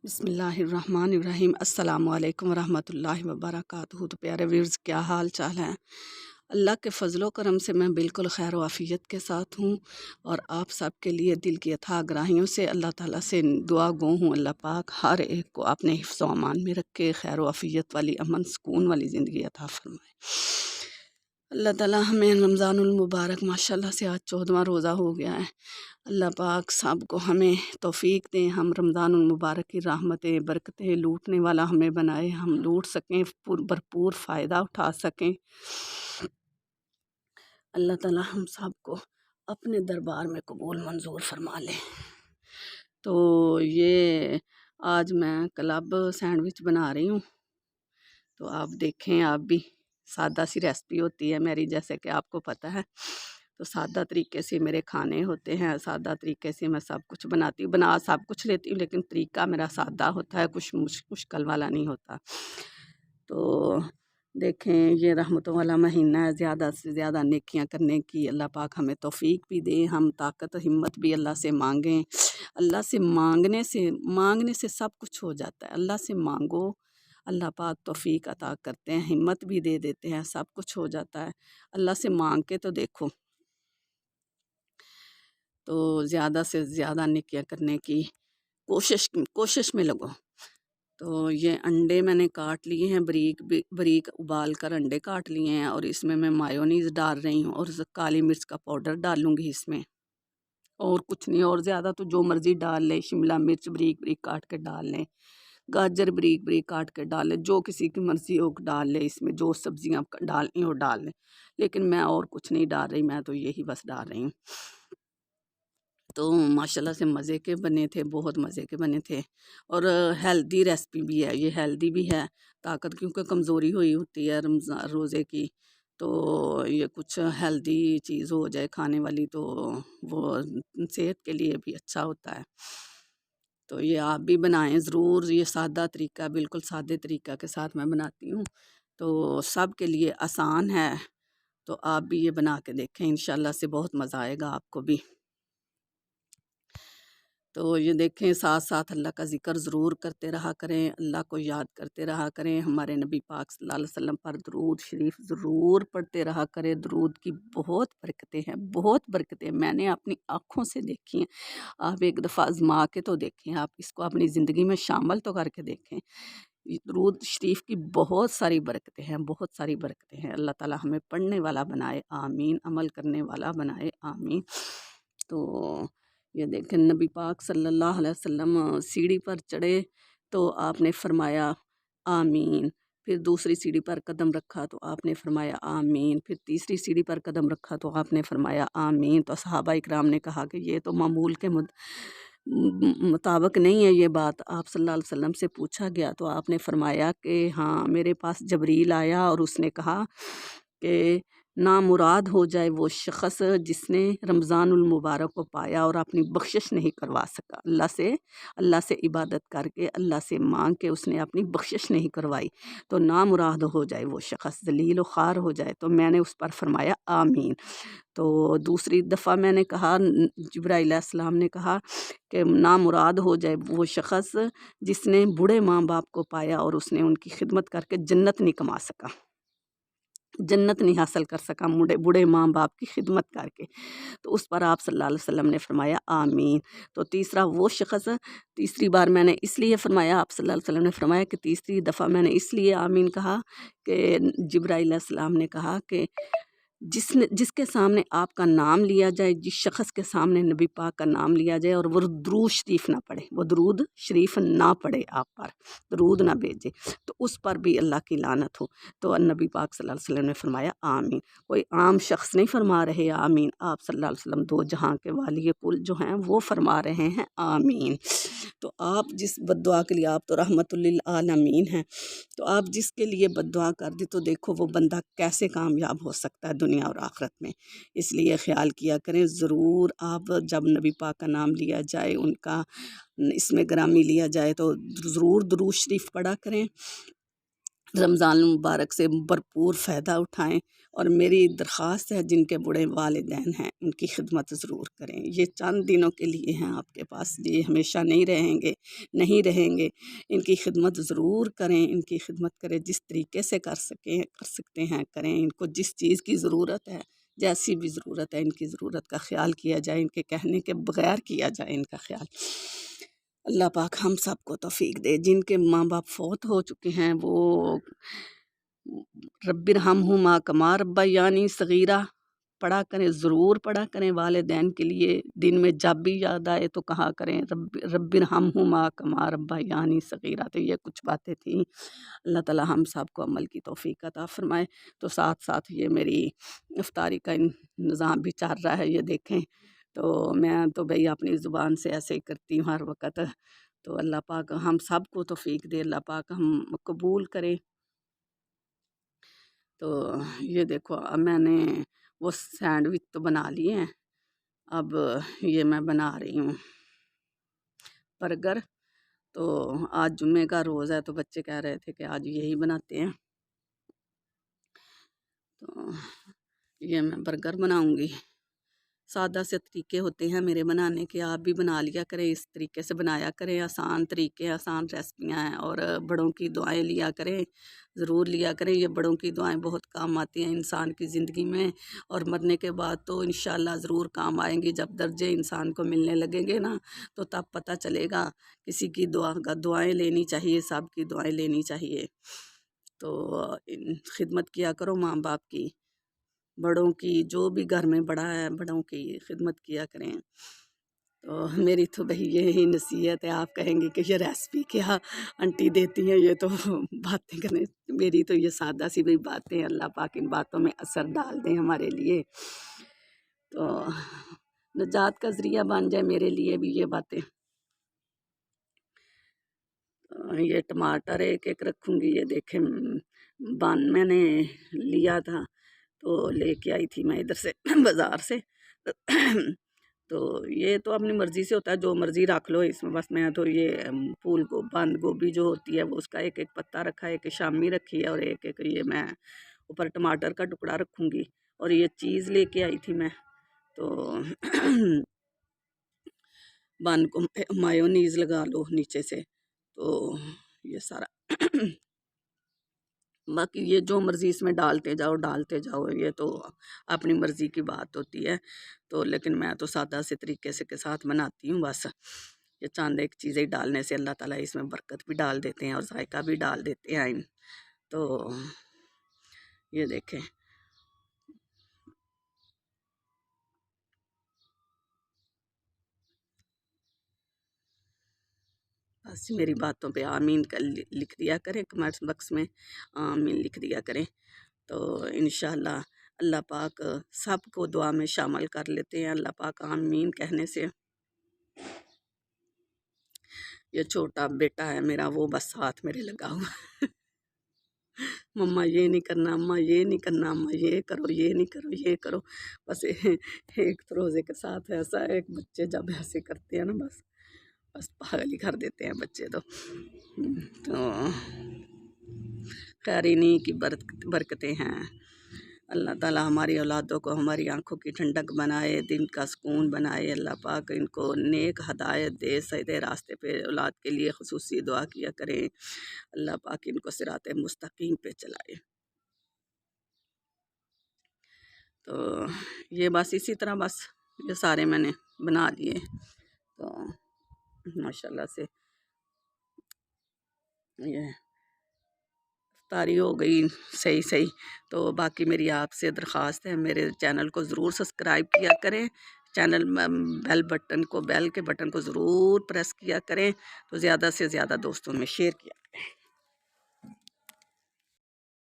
بسم اللہ الرحمن الرحیم۔ السلام علیکم ورحمۃ اللہ وبرکاتہ۔ تو پیارے ویورز، کیا حال چال ہیں؟ اللہ کے فضل و کرم سے میں بالکل خیر و عافیت کے ساتھ ہوں، اور آپ سب کے لیے دل کی اتھاہ گراہیوں سے اللہ تعالیٰ سے دعا گو ہوں اللہ پاک ہر ایک کو اپنے حفظ و امان میں رکھے، خیر و عافیت والی، امن سکون والی زندگی عطا فرمائے۔ اللہ تعالیٰ ہمیں رمضان المبارک ماشاءاللہ سے آج 14واں روزہ ہو گیا ہے۔ اللہ پاک سب کو ہمیں توفیق دیں، ہم رمضان المبارک کی رحمتیں برکتیں لوٹنے والا ہمیں بنائے، ہم لوٹ سکیں، بھرپور فائدہ اٹھا سکیں۔ اللہ تعالیٰ ہم سب کو اپنے دربار میں قبول منظور فرما لے۔ تو یہ آج میں کلب سینڈوچ بنا رہی ہوں، تو آپ دیکھیں، آپ بھی سادہ سی ریسپی ہوتی ہے میری، جیسے کہ آپ کو پتہ ہے، تو سادہ طریقے سے میرے کھانے ہوتے ہیں، سادہ طریقے سے میں سب کچھ بناتی ہوں، بنا سب کچھ لیتی ہوں، لیکن طریقہ میرا سادہ ہوتا ہے، کچھ مشکل والا نہیں ہوتا۔ تو دیکھیں، یہ رحمتوں والا مہینہ ہے، زیادہ سے زیادہ نیکیاں کرنے کی اللہ پاک ہمیں توفیق بھی دے، ہم طاقت ہمت بھی اللہ سے مانگیں۔ اللہ سے مانگنے سے سب کچھ ہو جاتا ہے۔ اللہ سے مانگو، اللہ پاک توفیق عطا کرتے ہیں، ہمت بھی دے دیتے ہیں، سب کچھ ہو جاتا ہے۔ اللہ سے مانگ کے تو دیکھو، تو زیادہ سے زیادہ نیکیاں کرنے کی کوشش میں لگو۔ تو یہ انڈے میں نے کاٹ لیے ہیں، بریک ابال کر انڈے کاٹ لیے ہیں، اور اس میں مایونیز ڈال رہی ہوں، اور کالی مرچ کا پاؤڈر ڈالوں گی اس میں، اور کچھ نہیں، اور زیادہ تو جو مرضی ڈال لیں، شملہ مرچ بریک کاٹ کے ڈال لیں، گاجر بریک کاٹ کے ڈال لیں، جو کسی کی مرضی ہو ڈال لیں، اس میں جو سبزیاں ڈالنی ہو ڈال لیں، لیکن میں اور کچھ نہیں ڈال رہی، میں تو یہی بس ڈال رہی ہوں۔ تو ماشاءاللہ سے مزے کے بنے تھے، بہت مزے کے بنے تھے، اور ہیلدی ریسپی بھی ہے، یہ ہیلدی بھی ہے، طاقت کیونکہ کمزوری ہوئی ہوتی ہے رمضان روزے کی، تو یہ کچھ ہیلدی چیز ہو جائے کھانے والی، تو وہ صحت کے لیے بھی اچھا ہوتا ہے۔ تو یہ آپ بھی بنائیں ضرور، یہ سادہ طریقہ، بالکل سادے طریقہ کے ساتھ میں بناتی ہوں، تو سب کے لیے آسان ہے، تو آپ بھی یہ بنا کے دیکھیں، انشاءاللہ سے بہت مزہ آئے گا آپ کو بھی۔ تو یہ دیکھیں، ساتھ ساتھ اللہ کا ذکر ضرور کرتے رہا کریں، اللہ کو یاد کرتے رہا کریں، ہمارے نبی پاک صلی اللہ علیہ وسلم پر درود شریف ضرور پڑھتے رہا کریں۔ درود کی بہت برکتیں ہیں، بہت برکتیں میں نے اپنی آنکھوں سے دیکھی ہیں۔ آپ ایک دفعہ آزما کے تو دیکھیں، آپ اس کو اپنی زندگی میں شامل تو کر کے دیکھیں۔ درود شریف کی بہت ساری برکتیں ہیں، بہت ساری برکتیں ہیں۔ اللہ تعالیٰ ہمیں پڑھنے والا بنائے، آمین، عمل کرنے والا بنائے، آمین۔ تو یہ دیکھیں، نبی پاک صلی اللہ علیہ وسلم سیڑھی پر چڑھے تو آپ نے فرمایا آمین، پھر دوسری سیڑھی پر قدم رکھا تو آپ نے فرمایا آمین، پھر تیسری سیڑھی پر قدم رکھا تو آپ نے فرمایا آمین۔ تو صحابہ اکرام نے کہا کہ یہ تو معمول کے مطابق نہیں ہے یہ بات، آپ صلی اللہ علیہ وسلم سے پوچھا گیا تو آپ نے فرمایا کہ ہاں، میرے پاس جبریل آیا اور اس نے کہا کہ نامراد ہو جائے وہ شخص جس نے رمضان المبارک کو پایا اور اپنی بخشش نہیں کروا سکا، اللہ سے عبادت کر کے، اللہ سے مانگ کے اس نے اپنی بخشش نہیں کروائی، تو نامراد ہو جائے وہ شخص، ذلیل و خوار ہو جائے، تو میں نے اس پر فرمایا آمین۔ تو دوسری دفعہ میں نے کہا، جبرائیل علیہ السلام نے کہا کہ نامراد ہو جائے وہ شخص جس نے بوڑھے ماں باپ کو پایا اور اس نے ان کی خدمت کر کے جنت نہیں کما سکا، جنت نہیں حاصل کر سکا بوڑھے ماں باپ کی خدمت کر کے، تو اس پر آپ صلی اللہ علیہ وسلم نے فرمایا آمین۔ تو تیسری بار میں نے اس لیے فرمایا، آپ صلی اللہ علیہ وسلم نے فرمایا کہ تیسری دفعہ میں نے اس لیے آمین کہا کہ جبرائیل علیہ السلام نے کہا کہ جس کے سامنے آپ کا نام لیا جائے، جس شخص کے سامنے نبی پاک کا نام لیا جائے اور وہ درود شریف نہ پڑھے، وہ درود شریف نہ پڑھے، آپ پر درود نہ بھیجے، تو اس پر بھی اللہ کی لعنت ہو۔ تو نبی پاک صلی اللہ علیہ وسلم نے فرمایا آمین۔ کوئی عام شخص نہیں فرما رہے آمین، آپ صلی اللہ علیہ وسلم دو جہاں کے والی کل جو ہیں وہ فرما رہے ہیں آمین۔ تو آپ جس بد دعا کے لیے، آپ تو رحمت للعالمین ہیں، تو آپ جس کے لیے بد دعا کر دی تو دیکھو وہ بندہ کیسے کامیاب ہو سکتا ہے دنیا اور آخرت میں۔ اس لیے خیال کیا کریں ضرور، آپ جب نبی پاک کا نام لیا جائے، ان کا اس میں گرامی لیا جائے، تو ضرور درود شریف پڑھا کریں، رمضان المبارک سے بھرپور فائدہ اٹھائیں، اور میری درخواست ہے جن کے بوڑھے والدین ہیں ان کی خدمت ضرور کریں۔ یہ چند دنوں کے لیے ہیں آپ کے پاس، یہ ہمیشہ نہیں رہیں گے۔ ان کی خدمت ضرور کریں، ان کی خدمت کریں، جس طریقے سے کر سکتے ہیں کریں۔ ان کو جس چیز کی ضرورت ہے، جیسی بھی ضرورت ہے، ان کی ضرورت کا خیال کیا جائے، ان کے کہنے کے بغیر کیا جائے ان کا خیال۔ اللہ پاک ہم سب کو توفیق دے۔ جن کے ماں باپ فوت ہو چکے ہیں وہ رب ارحمہما کما ربیانی صغیرہ پڑھا کریں، ضرور پڑھا کریں والدین کے لیے۔ دن میں جب بھی یاد آئے تو کہا کریں رب ارحمہما کما ربیانی صغیرہ۔ تو یہ کچھ باتیں تھیں، اللہ تعالی ہم سب کو عمل کی توفیق عطا فرمائے۔ تو ساتھ ساتھ یہ میری افطاری کا نظام بھی چل رہا ہے، یہ دیکھیں۔ تو میں تو بھئی اپنی زبان سے ایسے ہی کرتی ہوں ہر وقت۔ تو اللہ پاک ہم سب کو توفیق دے، اللہ پاک ہم قبول کرے۔ تو یہ دیکھو اب میں نے وہ سینڈوچ تو بنا لیے ہیں، اب یہ میں بنا رہی ہوں برگر۔ تو آج جمعے کا روز ہے تو بچے کہہ رہے تھے کہ آج یہی بناتے ہیں، تو یہ میں برگر بناؤں گی۔ سادہ سے طریقے ہوتے ہیں میرے بنانے کے، آپ بھی بنا لیا کریں، اس طریقے سے بنایا کریں۔ آسان طریقے، آسان ریسپیاں ہیں، اور بڑوں کی دعائیں لیا کریں، ضرور لیا کریں۔ یہ بڑوں کی دعائیں بہت کام آتی ہیں انسان کی زندگی میں، اور مرنے کے بعد تو انشاءاللہ ضرور کام آئیں گی۔ جب درجے انسان کو ملنے لگیں گے نا تو تب پتہ چلے گا کسی کی دعائیں لینی چاہیے، سب کی دعائیں لینی چاہیے۔ تو خدمت کیا کرو ماں باپ کی، بڑوں کی، جو بھی گھر میں بڑا ہے بڑوں کی خدمت کیا کریں۔ تو میری تو بھئی یہی نصیحت ہے۔ آپ کہیں گے کہ یہ ریسپی کیا آنٹی دیتی ہیں، یہ تو باتیں کریں، میری تو یہ سادہ سی بھی باتیں، اللہ پاک ان باتوں میں اثر ڈال دیں ہمارے لیے، تو نجات کا ذریعہ بن جائے میرے لیے بھی یہ باتیں۔ یہ ٹماٹر ایک ایک رکھوں گی، یہ دیکھیں میں نے لیا تھا تو لے کے آئی تھی میں ادھر سے بازار سے۔ تو یہ تو اپنی مرضی سے ہوتا ہے، جو مرضی رکھ لو اس میں۔ بس میں تو یہ پھول کو بند گوبھی جو ہوتی ہے وہ اس کا ایک ایک پتا رکھا ہے، ایک شامی رکھی ہے، اور ایک ایک یہ میں اوپر ٹماٹر کا ٹکڑا رکھوں گی۔ اور یہ چیز لے کے آئی تھی میں، تو بند کو مایونیز لگا لو نیچے سے، تو یہ سارا باقی یہ جو مرضی اس میں ڈالتے جاؤ، یہ تو اپنی مرضی کی بات ہوتی ہے۔ تو لیکن میں تو سادہ سے طریقے سے کے ساتھ بناتی ہوں بس۔ یہ چاند ایک چیزیں ڈالنے سے اللہ تعالیٰ اس میں برکت بھی ڈال دیتے ہیں اور ذائقہ بھی ڈال دیتے ہیں۔ تو یہ دیکھیں، بس میری باتوں پہ آمین لکھ دیا کریں، کمنٹس باکس میں آمین لکھ دیا کریں۔ تو انشاءاللہ اللہ پاک سب کو دعا میں شامل کر لیتے ہیں، اللہ پاک آمین کہنے سے۔ یہ چھوٹا بیٹا ہے میرا، وہ بس ساتھ میرے لگا ہوا مما یہ نہیں کرنا، اماں یہ نہیں کرنا، اماں یہ کرو، یہ نہیں کرو، یہ کرو۔ بس ایک روزے کے ساتھ ایسا ہے، ایک بچے جب ایسے کرتے ہیں نا بس پاگل ہی کر دیتے ہیں بچے تو خیرینی کی برکتیں ہیں۔ اللہ تعالیٰ ہماری اولادوں کو ہماری آنکھوں کی ٹھنڈک بنائے، دن کا سکون بنائے۔ اللہ پاک ان کو نیک ہدایت دے، سیدھے راستے پہ اولاد کے لیے خصوصی دعا کیا کریں، اللہ پاک ان کو صراط مستقیم پہ چلائے۔ تو یہ بس اسی طرح بس یہ سارے میں نے بنا لیے، تو ماشاءاللہ سے یہ افطاری ہو گئی صحیح۔ تو باقی میری آپ سے درخواست ہے، میرے چینل کو ضرور سبسکرائب کیا کریں، چینل بیل کے بٹن کو ضرور پریس کیا کریں، تو زیادہ سے زیادہ دوستوں میں شیئر کیا کریں۔